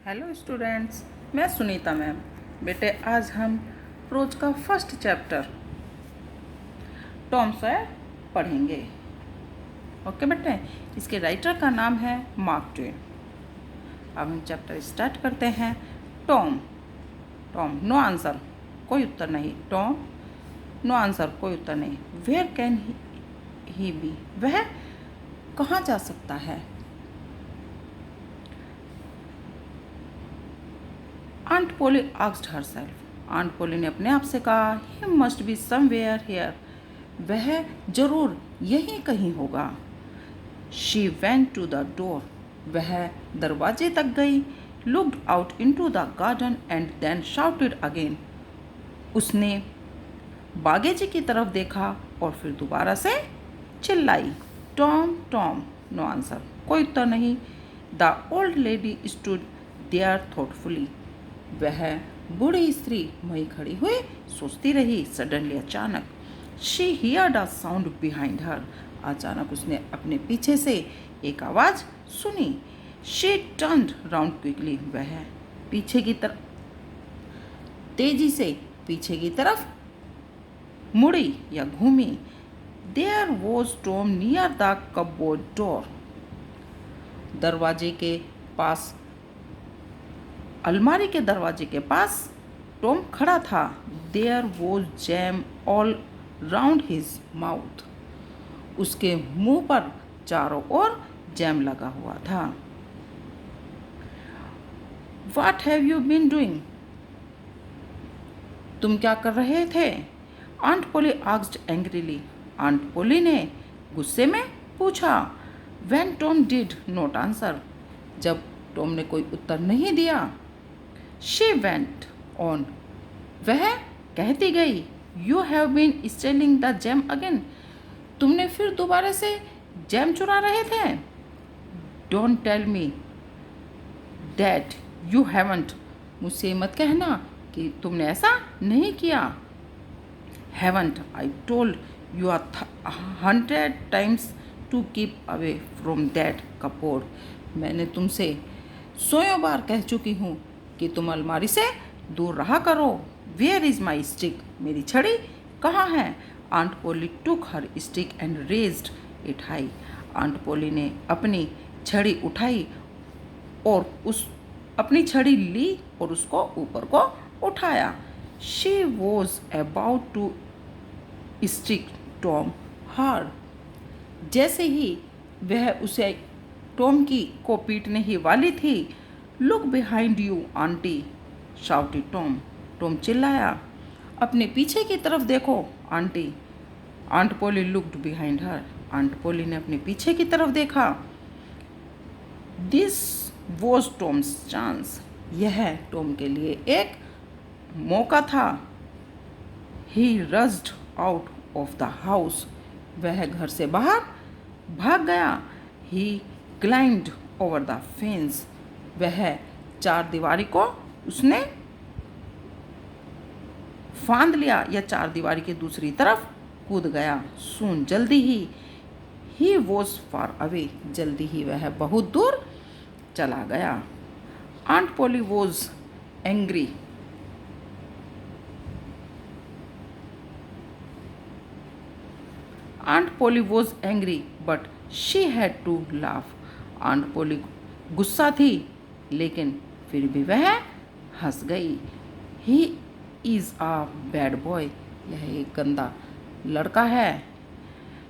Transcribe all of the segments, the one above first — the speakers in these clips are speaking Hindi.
हेलो स्टूडेंट्स, मैं सुनीता मैम। बेटे आज हम प्रोज का फर्स्ट चैप्टर टॉम सॉयर पढ़ेंगे। ओके बेटे, इसके राइटर का नाम है मार्क ट्वेन। अब हम चैप्टर स्टार्ट करते हैं। टॉम टॉम नो आंसर, कोई उत्तर नहीं। टॉम नो आंसर, कोई उत्तर नहीं। वेयर कैन ही बी, वह कहाँ जा सकता है। Aunt Polly asked herself, aunt Polly ने अपने आप से कहा, he must be somewhere here, वह जरूर यहीं कहीं होगा। She went to the door, वह दरवाजे तक गई। Looked out into the garden and then shouted again, उसने बागीचे की तरफ देखा और फिर दोबारा से चिल्लाई, टॉम टॉम। नो आंसर, कोई उत्तर नहीं। The old lady stood there thoughtfully, वह बूढ़ी स्त्री वहीं खड़ी हुई सोचती रही। सडनली, अचानक, she heard a sound behind her, अचानक उसने अपने पीछे से एक आवाज़ सुनी। शी टर्न्ड राउंड क्विकली, वह पीछे की तरफ तेजी से पीछे की तरफ मुड़ी या घूमी। There was Tom near the cupboard door, दरवाजे के पास, अलमारी के दरवाजे के पास टॉम खड़ा था। There was jam all round his mouth, उसके मुंह पर चारों ओर जैम लगा हुआ था। What have you been doing, तुम क्या कर रहे थे। Aunt Polly asked angrily, aunt Polly ने गुस्से में पूछा। When Tom did not answer, जब टॉम ने कोई उत्तर नहीं दिया। शी वेंट ऑन, वह कहती गई, you have been stealing the jam again, तुमने फिर दोबारा से जैम चुरा रहे थे। Don't tell me that you haven't, मुझसे मत कहना कि तुमने ऐसा नहीं किया। Haven't, I told you are 100 times to keep away from that cupboard, मैंने तुमसे 100 बार कह चुकी हूँ कि तुम अलमारी से दूर रहा करो। वेयर इज़ माई स्टिक, मेरी छड़ी कहाँ है। Aunt Polly took her stick and raised it high, aunt Polly ने अपनी छड़ी उठाई और अपनी छड़ी ली और उसको ऊपर को उठाया। She was about to stick Tom hard, जैसे ही वह उसे टॉम को पीटने ही वाली थी। Look behind you aunty, shouted Tom, Tom चिल्लाया, अपने पीछे की तरफ देखो आंटी। आंट पोली looked behind her, aunt Polly ने अपने पीछे की तरफ देखा। दिस वॉज टॉम्स चांस, यह टॉम के लिए एक मौका था। ही rushed out of the house, वह घर से बाहर भाग गया। ही क्लाइंब्ड ओवर द फेंस, वह चार दीवारी को उसने फांद लिया या चार दीवारी की दूसरी तरफ कूद गया। सून, जल्दी ही वॉज फार अवे, जल्दी ही वह बहुत दूर चला गया। Aunt Polly was angry, aunt Polly was angry but she had to laugh, aunt Polly गुस्सा थी लेकिन फिर भी वह हंस गई। He is a bad boy, यह एक गंदा लड़का है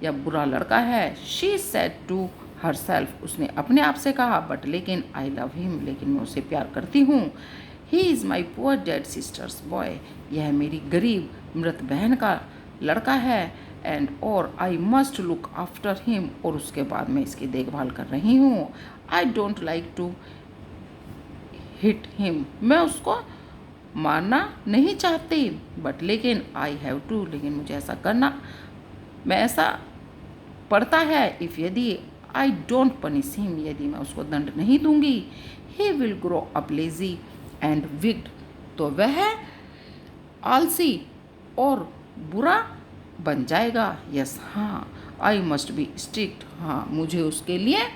या बुरा लड़का है। She said to herself, उसने अपने आप से कहा, बट लेकिन आई लव हिम, लेकिन मैं उसे प्यार करती हूँ। He is my poor dead sisters boy, यह मेरी गरीब मृत बहन का लड़का है। एंड और I must look after him, और उसके बाद मैं इसकी देखभाल कर रही हूँ। I don't like to hit him, मैं उसको मारना नहीं चाहती, बट लेकिन आई हैव टू, लेकिन मुझे ऐसा करना, मैं ऐसा पड़ता है। इफ़, यदि आई डोंट पनिश हिम, यदि मैं उसको दंड नहीं दूंगी। He will grow up lazy and wicked, तो वह आलसी और बुरा बन जाएगा। यस, हाँ, आई मस्ट बी स्ट्रिक्ट, हाँ, मुझे उसके लिए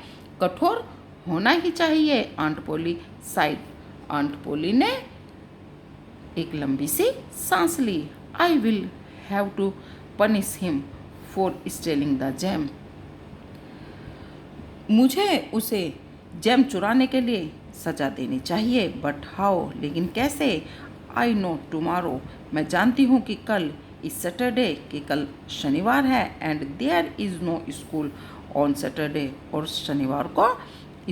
कठोर होना ही चाहिए। Aunt Polly sighed, aunt Polly ने एक लंबी सी सांस ली। I will have to punish him for stealing the jam. मुझे उसे जैम चुराने के लिए सजा देनी चाहिए। बट हाउ, लेकिन कैसे? आई नो टुमारो, मैं जानती हूँ कि कल इस सैटरडे, कि कल शनिवार है। And there is no school on Saturday, और शनिवार को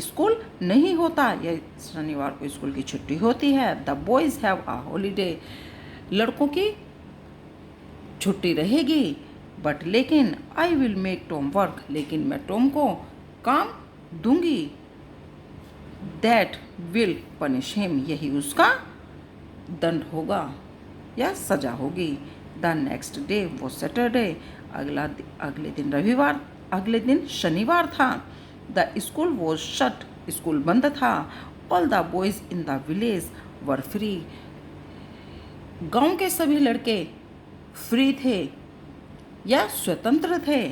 स्कूल नहीं होता, या शनिवार को स्कूल की छुट्टी होती है। The boys have a holiday, लड़कों की छुट्टी रहेगी। बट लेकिन I will make Tom work, लेकिन मैं टॉम को काम दूंगी। दैट विल पनिश हिम, यही उसका दंड होगा या सजा होगी। द नेक्स्ट डे वो सैटरडे, अगले दिन शनिवार था। The school was shut, school बंद था। All the boys in the village were free, गांव के सभी लड़के फ्री थे या स्वतंत्र थे।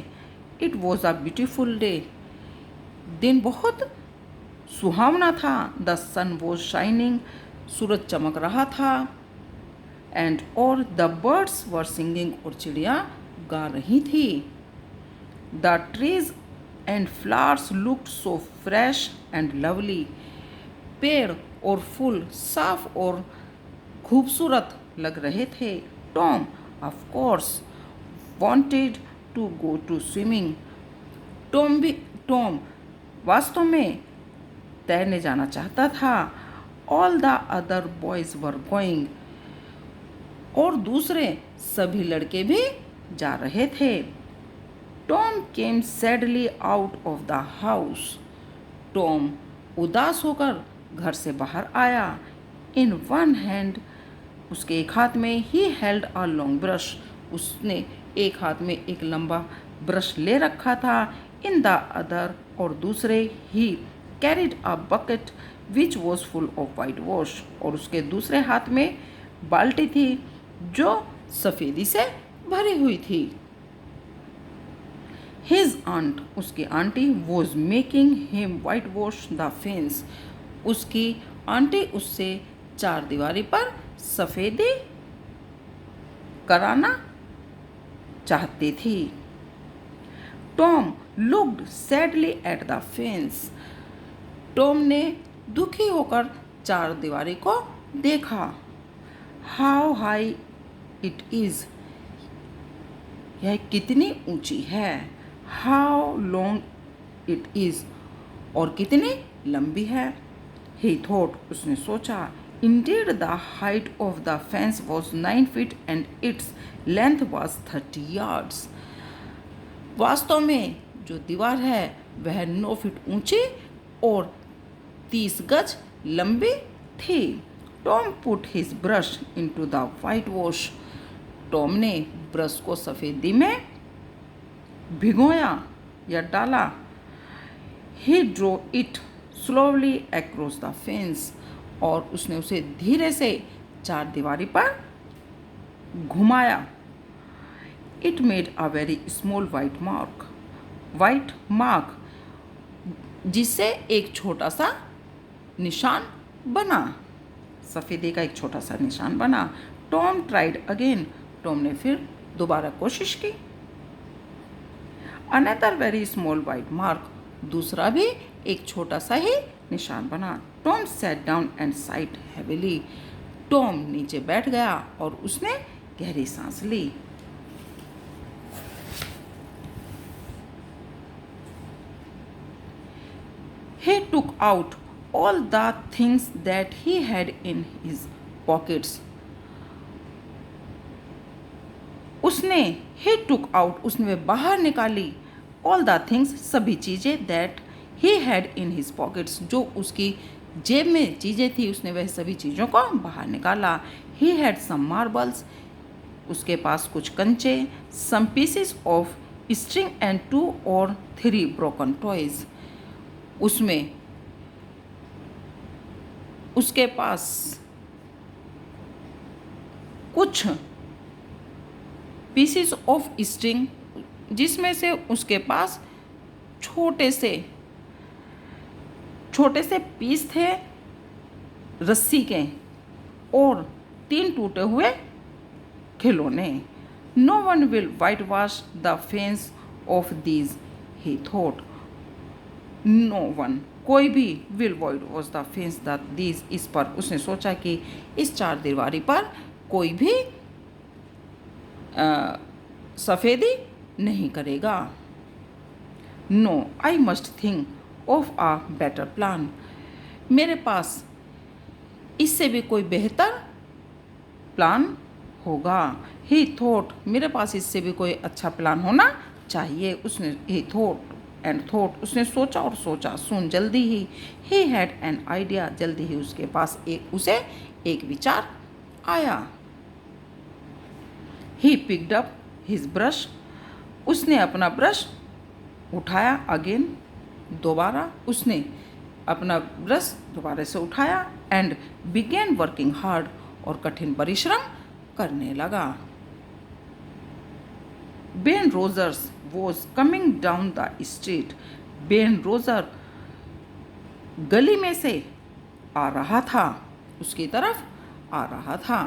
It was a beautiful day, दिन बहुत सुहावना था। द सन वॉज शाइनिंग, सूरज चमक रहा था। एंड और द बर्ड्स वर सिंगिंग, और चिड़िया गा रही थी। The trees and flowers looked so fresh and lovely, पेड़ और फूल साफ और खूबसूरत लग रहे थे। Tom of course wanted to go to swimming, Tom वास्तव में तैरने जाना चाहता था। All the other boys were going, और दूसरे सभी लड़के भी जा रहे थे। Tom came sadly out of the house, Tom उदास होकर घर से बाहर आया। इन वन हैंड, उसके एक हाथ में, he held a long brush, उसने एक हाथ में एक लंबा ब्रश ले रखा था। इन द अदर, और दूसरे, ही carried a bucket which was full of white wash, और उसके दूसरे हाथ में बाल्टी थी जो सफ़ेदी से भरी हुई थी। हिज आंट, उसकी aunty, was making him white wash the fence, उसकी आंटी उससे चार दीवारी पर सफ़ेदी कराना चाहती थी। Tom looked sadly at the fence, Tom ने दुखी होकर चार दीवारी को देखा। हाउ हाई इट इज़, यह कितनी ऊंची है। हाउ लॉन्ग इट इज़, और कितनी लंबी है। ही थॉट, उसने सोचा। Indeed the height of the fence was 9 feet and its length was 30 yards, वास्तव में जो दीवार है वह 9 फीट ऊंची और 30 गज लंबी थी। Tom put his brush into the whitewash, Tom ने ब्रश को सफ़ेदी में भिगोया या डाला। He drew it slowly across the fence, और उसने उसे धीरे से चार दीवारी पर घुमाया। It made a very small white mark, जिससे एक छोटा सा निशान बना, सफ़ेदी का एक छोटा सा निशान बना। टॉम ट्राइड अगेन, टॉम ने फिर दोबारा कोशिश की। Another very small white mark, दूसरा भी एक छोटा सा ही निशान बना। Tom sat down and side heavily, Tom नीचे बैठ गया और उसने गहरी सांस ली। He took out all the things that he had in his pockets. he took out, उसने बाहर निकाली all the things, सभी चीज़ें that he had in his pockets, जो उसकी जेब में चीज़ें थी, उसने वह सभी चीज़ों को बाहर निकाला। He had some marbles, उसके पास कुछ कंचे, some pieces of string and 2 or 3 broken toys, उसमें उसके पास कुछ पीसेस ऑफ स्ट्रिंग, जिसमें से उसके पास छोटे से पीस थे रस्सी के और 3 टूटे हुए खिलौने। No one will whitewash the fence of these, he thought. No one, कोई भी, will whitewash the fence the these, इस पर उसने सोचा कि इस चार दीवारी पर कोई भी सफ़ेदी नहीं करेगा। No, I must think of a better plan, मेरे पास इससे भी कोई बेहतर प्लान होगा। ही थॉट, मेरे पास इससे भी कोई अच्छा प्लान होना चाहिए। उसने ही थॉट एंड थॉट, उसने सोचा और सोचा। सुन, जल्दी ही हैड एन आइडिया, जल्दी ही उसके पास उसे एक विचार आया। He picked up his brush, उसने अपना ब्रश उठाया। अगेन, दोबारा उसने अपना ब्रश दोबारा से उठाया। एंड बिगेन वर्किंग हार्ड, और कठिन परिश्रम करने लगा। Ben Rogers was coming down the street, Ben Roger गली में से आ रहा था, उसकी तरफ आ रहा था।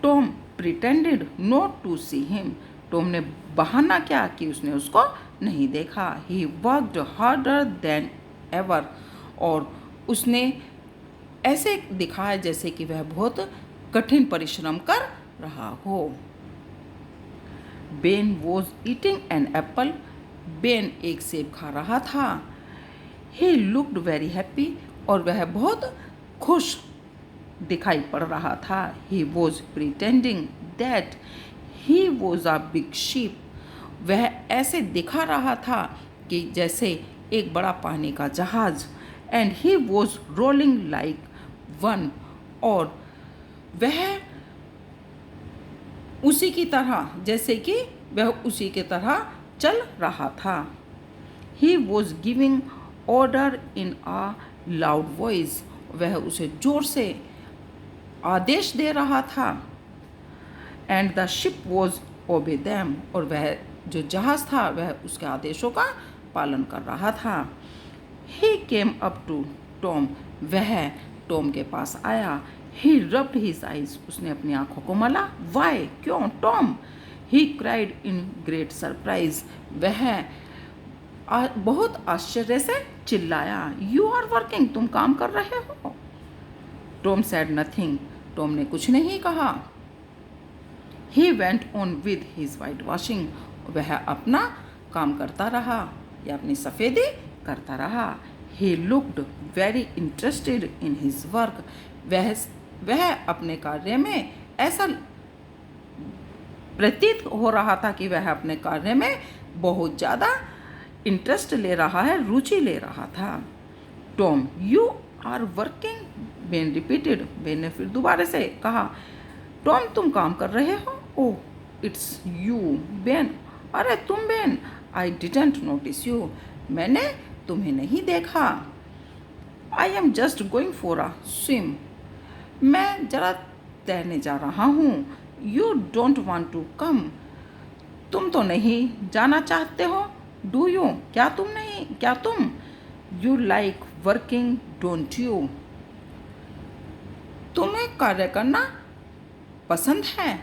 Tom pretended not to see him, Tom ने बहाना किया कि उसने उसको नहीं देखा। He worked harder than ever, और उसने ऐसे दिखाया जैसे कि वह बहुत कठिन परिश्रम कर रहा हो। Ben was eating an apple, Ben एक सेब खा रहा था। ही लुक्ड वेरी हैप्पी, और वह बहुत खुश दिखाई पड़ रहा था। He was pretending that he was a big ship, वह ऐसे दिखा रहा था कि जैसे एक बड़ा पानी का जहाज। And he was rolling like one, और वह उसी की तरह, जैसे कि वह उसी के तरह चल रहा था। He was giving order in a loud voice, वह उसे जोर से आदेश दे रहा था। And the ship was obey them, और वह जो जहाज था वह उसके आदेशों का पालन कर रहा था। ही केम अप टू टॉम, वह टॉम के पास आया। ही रब्ड हिज आइज, उसने अपनी आंखों को मला। वाई, क्यों? Tom. He cried in great surprise, वह बहुत आश्चर्य से चिल्लाया। यू आर वर्किंग, तुम काम कर रहे हो। टॉम सेड नथिंग, टॉम ने कुछ नहीं कहा। He went on with his white washing, वह अपना काम करता रहा या अपनी सफ़ेदी करता रहा। He looked very interested in his work, वह अपने कार्य में ऐसा प्रतीत हो रहा था कि वह अपने कार्य में बहुत ज़्यादा इंटरेस्ट ले रहा है, रुचि ले रहा था। Tom, you are working, Ben repeated, Ben ने फिर दोबारा से कहा। टॉम, तुम काम कर रहे हो? Oh, it's you, Ben. अरे तुम, Ben. I didn't notice you, मैंने तुम्हें नहीं देखा। I am just going for a swim, मैं जरा तैरने जा रहा हूँ। You don't want to come, तुम तो नहीं जाना चाहते हो। डू यू, क्या तुम? You like working, don't you, तुम्हें कार्य करना पसंद है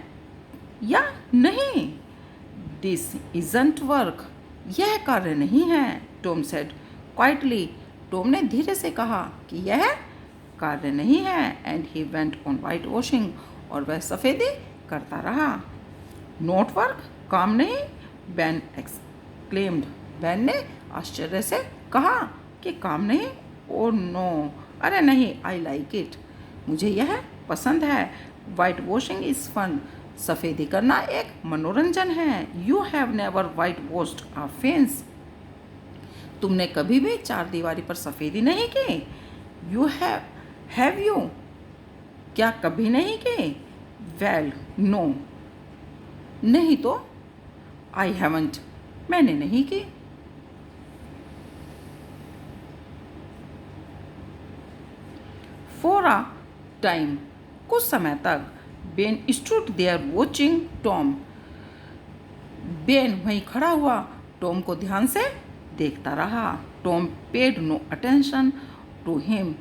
या नहीं? दिस इजंट वर्क, यह कार्य नहीं है। टॉम सेड क्वाइटली, टॉम ने धीरे से कहा कि यह कार्य नहीं है। And he went on white washing, और वह सफ़ेदी करता रहा। नॉट वर्क, काम नहीं? बेन एक्सक्लेम्ड, बेन ने आश्चर्य से कहा कि काम नहीं? ओ नो, अरे नहीं, आई लाइक इट, मुझे यह पसंद है। वाइट वॉशिंग इज़ फन, सफ़ेदी करना एक मनोरंजन है। You have never white washed a fence, तुमने कभी भी चार दीवारी पर सफ़ेदी नहीं की। यू हैव यू, क्या कभी नहीं की? वेल, नो, नहीं तो। आई हैवंट, मैंने नहीं की। फॉर अ टाइम, कुछ समय तक, Ben stood there watching Tom, Ben वहीं खड़ा हुआ टॉम को ध्यान से देखता रहा। Tom paid no attention, to him.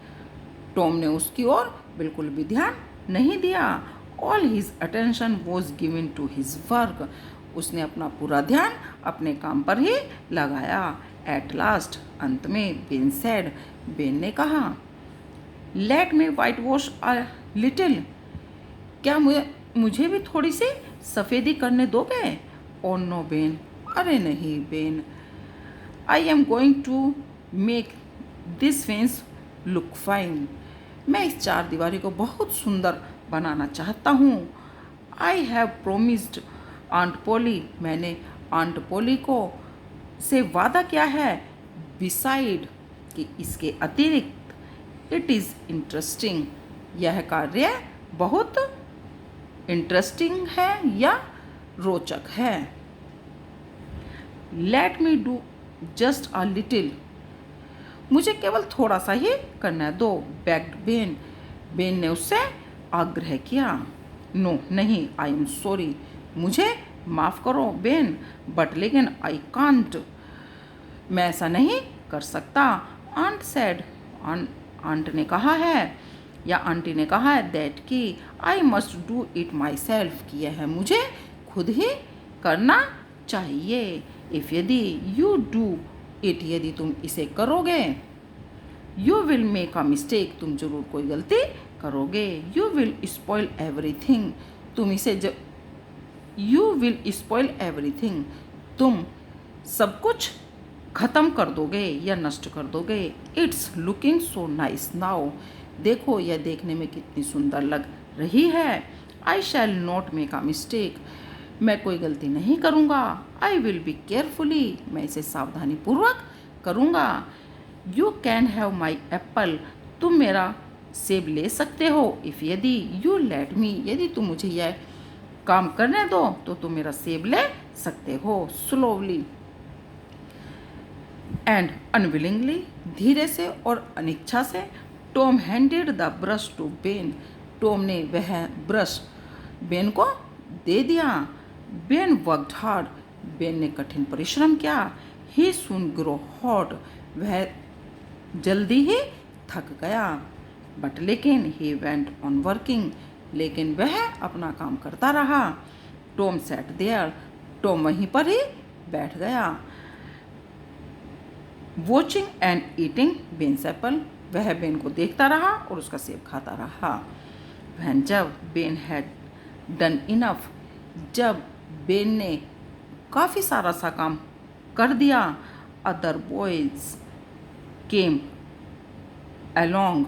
Tom ने उसकी ओर बिल्कुल भी ध्यान नहीं दिया। All his attention was given to his work. उसने अपना पूरा ध्यान अपने काम पर ही लगाया। एट लास्ट, अंत में, बेन सेड, बेन ने कहा, let me white wash a little. क्या मुझे भी थोड़ी सी सफ़ेदी करने दोगे? ओ नो बेन, अरे नहीं Ben, I am going to make this fence look fine. मैं इस चार दीवारी को बहुत सुंदर बनाना चाहता हूँ। आई हैव प्रोमिस्ड आंट पोली, मैंने आंट पोली को से वादा किया है। बिसाइड, कि इसके अतिरिक्त, इट इज़ इंटरेस्टिंग, यह कार्य बहुत इंटरेस्टिंग है या रोचक है। Let me do just a little, मुझे केवल थोड़ा सा ही करने दो। बेग्ड बेन, बेन ने उससे आग्रह किया। नो नहीं, आई एम सॉरी, मुझे माफ़ करो बेन, बट लेकिन आई कांट, मैं ऐसा नहीं कर सकता। आंट सेड, आंट ने कहा है या आंटी ने कहा है, दैट कि I must do it my self, कि यह मुझे खुद ही करना चाहिए। इफ़ यदि यू डू इट, यदि तुम इसे करोगे, you will make a mistake, तुम जरूर कोई गलती करोगे। यू विल स्पॉइल एवरीथिंग, तुम इसे यू विल स्पॉइल एवरीथिंग, तुम सब कुछ ख़त्म कर दोगे या नष्ट कर दोगे। It's looking so nice now, देखो यह देखने में कितनी सुंदर लग रही है। I shall not make a mistake, मैं कोई गलती नहीं करूँगा। आई विल बी केयरफुली, मैं इसे सावधानीपूर्वक करूँगा। You can have my Apple, तुम मेरा सेब ले सकते हो। इफ़ यदि यू लेट मी, यदि तुम मुझे यह काम करने दो तो तुम मेरा सेब ले सकते हो। स्लोवली एंड अनविलिंगली, धीरे से और अनिच्छा से, Tom handed the brush to Ben, Tom ने वह ब्रश बेन को दे दिया। बेन वर्कड हार्ड, बेन ने कठिन परिश्रम किया। ही सून ग्रो हॉट, वह जल्दी ही थक गया। बट लेकिन ही वेंट ऑन वर्किंग, लेकिन वह अपना काम करता रहा। टॉम सेट देयर, टॉम वहीं पर ही बैठ गया। वॉचिंग एंड ईटिंग बेन्स एप्पल, वह बेन को देखता रहा और उसका सेब खाता रहा। वह जब बेन हैड डन इनफ, जब बेन ने काफ़ी सारा सा काम कर दिया, अदर बॉयज केम अलोंग,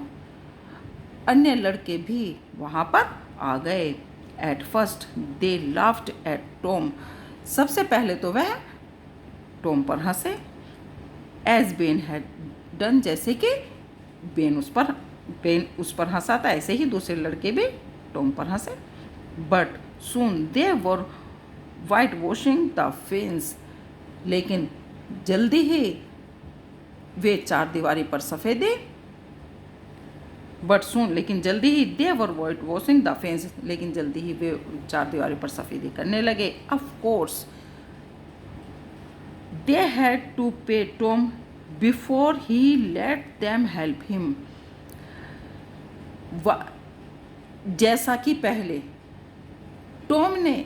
अन्य लड़के भी वहाँ पर आ गए। At first they laughed eight Tom, सबसे पहले तो वह टॉम पर हंसे। एज बेन हैड डन, जैसे कि बेन उस पर हंसा था, ऐसे ही दूसरे लड़के भी टॉम पर हंसे। But soon they were white washing the fence, लेकिन जल्दी ही वे चार दीवारी पर सफ़ेदी, बट सुन, लेकिन जल्दी ही दे वर वाइट वॉशिंग द फेंस, लेकिन जल्दी ही वे चार दीवारी पर सफ़ेदी करने लगे। Of course they had to pay Tom before he let them help him, जैसा कि पहले टॉम ने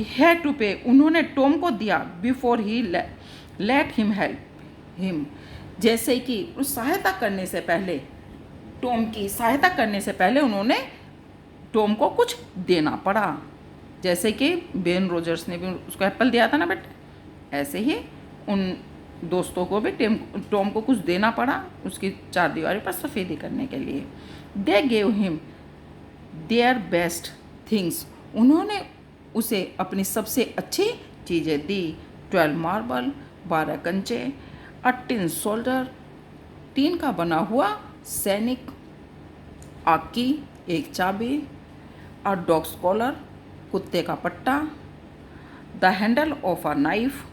हैड टू पे, उन्होंने टॉम को दिया, before he let him help him, जैसे कि उस सहायता करने से पहले, टॉम की सहायता करने से पहले उन्होंने टॉम को कुछ देना पड़ा। जैसे कि बेन रोजर्स ने भी उसको एप्पल दिया था ना बेटे, ऐसे ही उन दोस्तों को भी टॉम को कुछ देना पड़ा उसकी चार दीवारी पर सफ़ेदी करने के लिए। They gave him their best things, उन्होंने उसे अपनी सबसे अच्छी चीज़ें दी। 12 मार्बल, 12 कंचे, अ टिन शोल्डर, टीन का बना हुआ सैनिक, आग की एक चाबी, अ डॉग्स कॉलर, कुत्ते का पट्टा, the handle of a knife,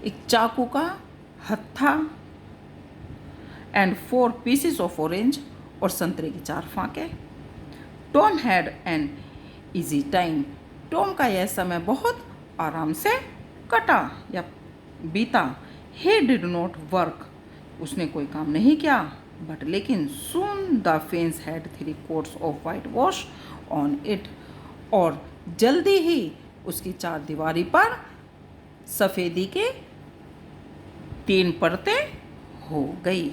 एक चाकू का हत्था, एंड 4 पीसेस ऑफ ऑरेंज, और संतरे की 4 फांके। Tom had an easy time, Tom का यह समय बहुत आराम से कटा या बीता। ही डिड नॉट वर्क, उसने कोई काम नहीं किया। बट लेकिन soon the fence had 3 quotes of white wash on it, और जल्दी ही उसकी चार दीवारी पर सफ़ेदी के 3 परतें हो गई।